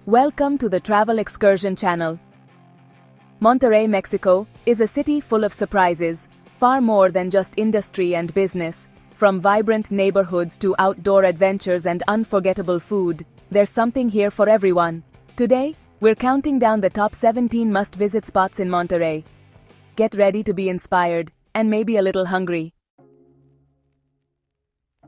Welcome to the Travel Excursion channel. Monterrey, Mexico, is a city full of surprises, far more than just industry and business. From vibrant neighborhoods to outdoor adventures and unforgettable food, there's something here for everyone. Today, we're counting down the top 17 must-visit spots in Monterrey. Get ready to be inspired, and maybe a little hungry.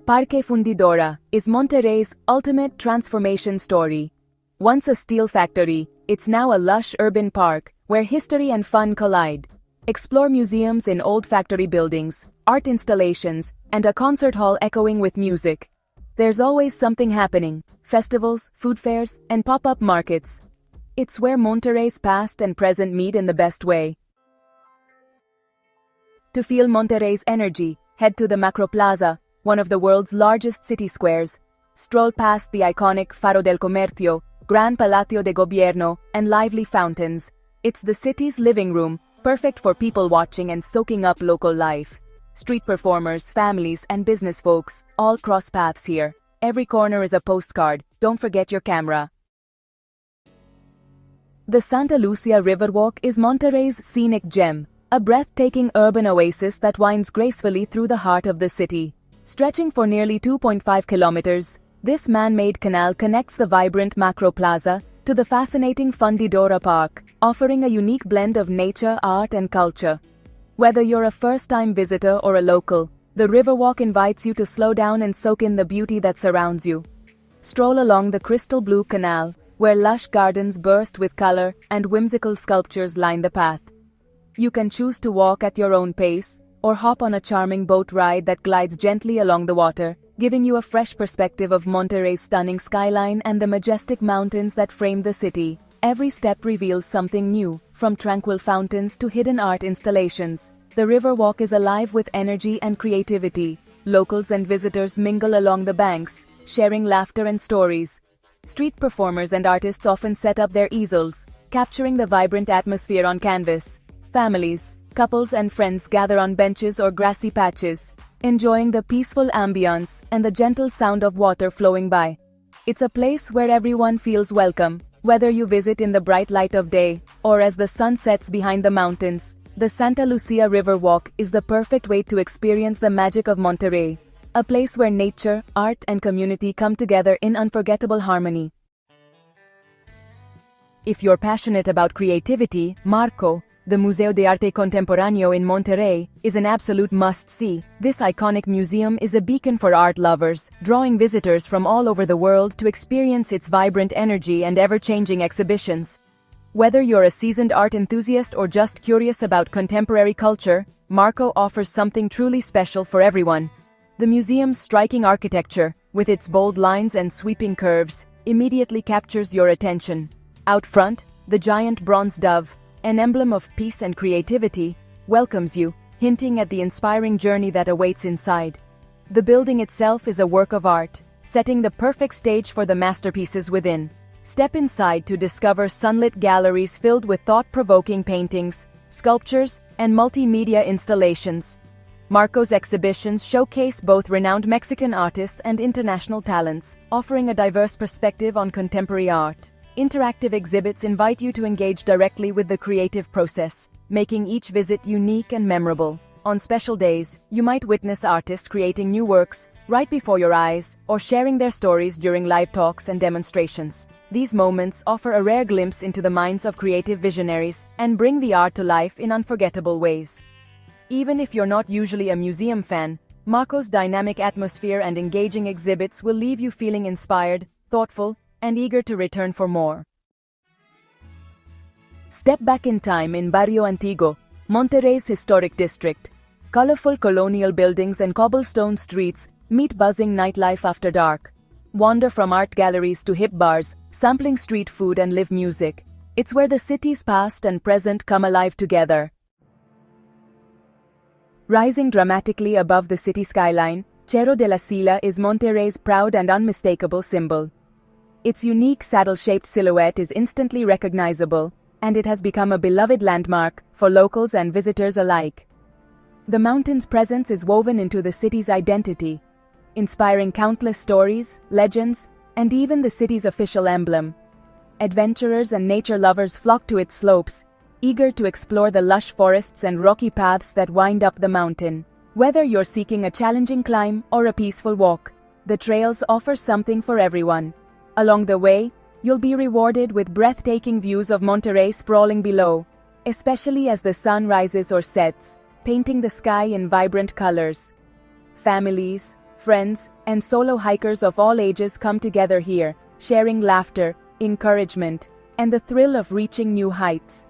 Parque Fundidora is Monterrey's ultimate transformation story. Once a steel factory, it's now a lush urban park, where history and fun collide. Explore museums in old factory buildings, art installations, and a concert hall echoing with music. There's always something happening: festivals, food fairs, and pop-up markets. It's where Monterrey's past and present meet in the best way. To feel Monterrey's energy, head to the Macroplaza, one of the world's largest city squares. Stroll past the iconic Faro del Comercio, Gran Palacio de Gobierno, and lively fountains. It's the city's living room, perfect for people watching and soaking up local life. Street performers, families, and business folks all cross paths here. Every corner is a postcard. Don't forget your camera. The Santa Lucia Riverwalk is Monterrey's scenic gem, a breathtaking urban oasis that winds gracefully through the heart of the city. Stretching for nearly 2.5 kilometers, this man-made canal connects the vibrant Macroplaza to the fascinating Fundidora Parque, offering a unique blend of nature, art, and culture. Whether you're a first-time visitor or a local, the Riverwalk invites you to slow down and soak in the beauty that surrounds you. Stroll along the crystal blue canal, where lush gardens burst with color and whimsical sculptures line the path. You can choose to walk at your own pace, or hop on a charming boat ride that glides gently along the water, giving you a fresh perspective of Monterrey's stunning skyline and the majestic mountains that frame the city. Every step reveals something new, from tranquil fountains to hidden art installations. The Riverwalk is alive with energy and creativity. Locals and visitors mingle along the banks, sharing laughter and stories. Street performers and artists often set up their easels, capturing the vibrant atmosphere on canvas. Families, couples and friends gather on benches or grassy patches, enjoying the peaceful ambience and the gentle sound of water flowing by. It's a place where everyone feels welcome, whether you visit in the bright light of day or as the sun sets behind the mountains. The Santa Lucia Riverwalk is the perfect way to experience the magic of Monterrey, a place where nature, art, and community come together in unforgettable harmony. If you're passionate about creativity, Marco, the Museo de Arte Contemporáneo in Monterrey, is an absolute must-see. This iconic museum is a beacon for art lovers, drawing visitors from all over the world to experience its vibrant energy and ever-changing exhibitions. Whether you're a seasoned art enthusiast or just curious about contemporary culture, Marco offers something truly special for everyone. The museum's striking architecture, with its bold lines and sweeping curves, immediately captures your attention. Out front, the giant bronze dove, an emblem of peace and creativity, welcomes you, hinting at the inspiring journey that awaits inside. The building itself is a work of art, setting the perfect stage for the masterpieces within. Step inside to discover sunlit galleries filled with thought-provoking paintings, sculptures, and multimedia installations. Marco's exhibitions showcase both renowned Mexican artists and international talents, offering a diverse perspective on contemporary art. Interactive exhibits invite you to engage directly with the creative process, making each visit unique and memorable. On special days, you might witness artists creating new works right before your eyes, or sharing their stories during live talks and demonstrations. These moments offer a rare glimpse into the minds of creative visionaries and bring the art to life in unforgettable ways. Even if you're not usually a museum fan, Marco's dynamic atmosphere and engaging exhibits will leave you feeling inspired, thoughtful, and eager to return for more. Step back in time in Barrio Antiguo, Monterrey's historic district. Colorful colonial buildings and cobblestone streets meet buzzing nightlife after dark. Wander from art galleries to hip bars, sampling street food and live music. It's where the city's past and present come alive together. Rising dramatically above the city skyline, Cerro de la Silla is Monterrey's proud and unmistakable symbol. Its unique saddle-shaped silhouette is instantly recognizable, and it has become a beloved landmark for locals and visitors alike. The mountain's presence is woven into the city's identity, inspiring countless stories, legends, and even the city's official emblem. Adventurers and nature lovers flock to its slopes, eager to explore the lush forests and rocky paths that wind up the mountain. Whether you're seeking a challenging climb or a peaceful walk, the trails offer something for everyone. Along the way, you'll be rewarded with breathtaking views of Monterrey sprawling below, especially as the sun rises or sets, painting the sky in vibrant colors. Families, friends, and solo hikers of all ages come together here, sharing laughter, encouragement, and the thrill of reaching new heights.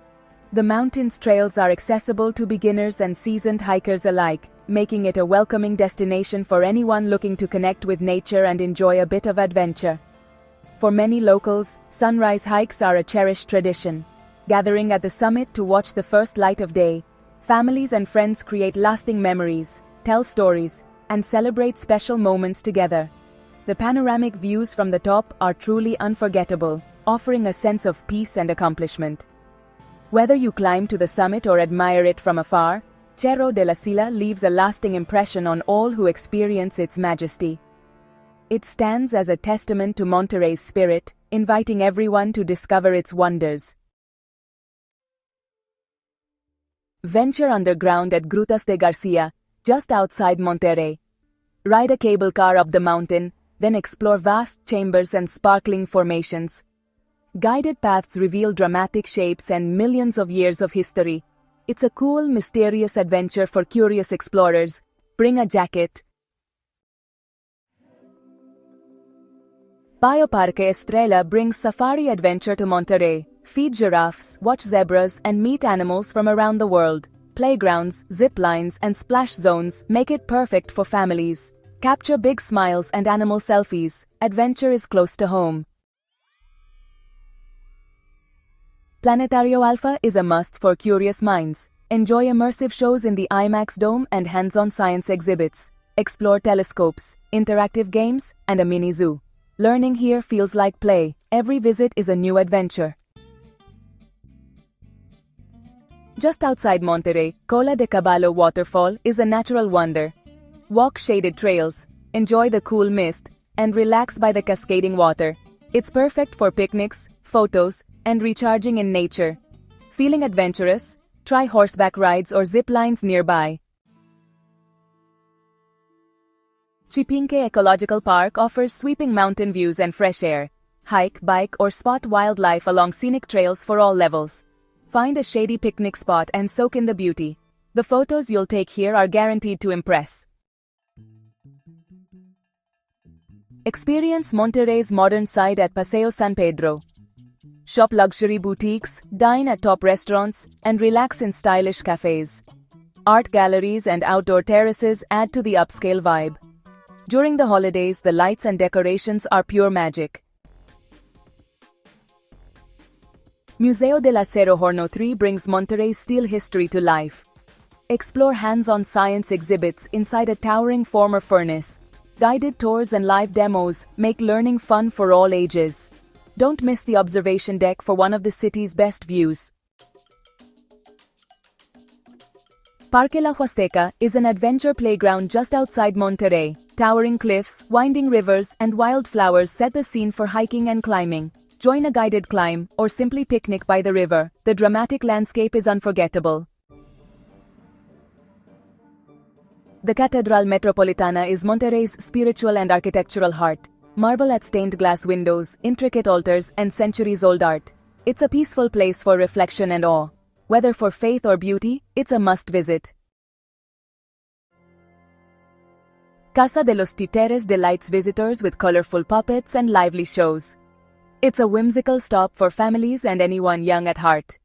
The mountain's trails are accessible to beginners and seasoned hikers alike, making it a welcoming destination for anyone looking to connect with nature and enjoy a bit of adventure. For many locals, sunrise hikes are a cherished tradition. Gathering at the summit to watch the first light of day, families and friends create lasting memories, tell stories, and celebrate special moments together. The panoramic views from the top are truly unforgettable, offering a sense of peace and accomplishment. Whether you climb to the summit or admire it from afar, Cerro de la Silla leaves a lasting impression on all who experience its majesty. It stands as a testament to Monterrey's spirit, inviting everyone to discover its wonders. Venture underground at Grutas de Garcia, just outside Monterrey. Ride a cable car up the mountain, then explore vast chambers and sparkling formations. Guided paths reveal dramatic shapes and millions of years of history. It's a cool, mysterious adventure for curious explorers. Bring a jacket. Bioparque Estrella brings safari adventure to Monterrey. Feed giraffes, watch zebras, and meet animals from around the world. Playgrounds, zip lines, and splash zones make it perfect for families. Capture big smiles and animal selfies. Adventure is close to home. Planetario Alfa is a must for curious minds. Enjoy immersive shows in the IMAX Dome and hands-on science exhibits. Explore telescopes, interactive games, and a mini zoo. Learning here feels like play. Every visit is a new adventure. Just outside Monterrey, Cola de Caballo Waterfall is a natural wonder. Walk shaded trails, enjoy the cool mist, and relax by the cascading water. It's perfect for picnics, photos, and recharging in nature. Feeling adventurous? Try horseback rides or zip lines nearby. Chipinque Ecological Park offers sweeping mountain views and fresh air. Hike, bike, or spot wildlife along scenic trails for all levels. Find a shady picnic spot and soak in the beauty. The photos you'll take here are guaranteed to impress. Experience Monterrey's modern side at Paseo San Pedro. Shop luxury boutiques, dine at top restaurants, and relax in stylish cafes. Art galleries and outdoor terraces add to the upscale vibe. During the holidays, the lights and decorations are pure magic. Museo del Acero Horno 3 brings Monterrey's steel history to life. Explore hands-on science exhibits inside a towering former furnace. Guided tours and live demos make learning fun for all ages. Don't miss the observation deck for one of the city's best views. Parque La Huasteca is an adventure playground just outside Monterrey. Towering cliffs, winding rivers, and wildflowers set the scene for hiking and climbing. Join a guided climb, or simply picnic by the river. The dramatic landscape is unforgettable. The Catedral Metropolitana is Monterrey's spiritual and architectural heart. Marvel at stained glass windows, intricate altars, and centuries-old art. It's a peaceful place for reflection and awe. Whether for faith or beauty, it's a must-visit. Casa de los Títeres delights visitors with colorful puppets and lively shows. It's a whimsical stop for families and anyone young at heart.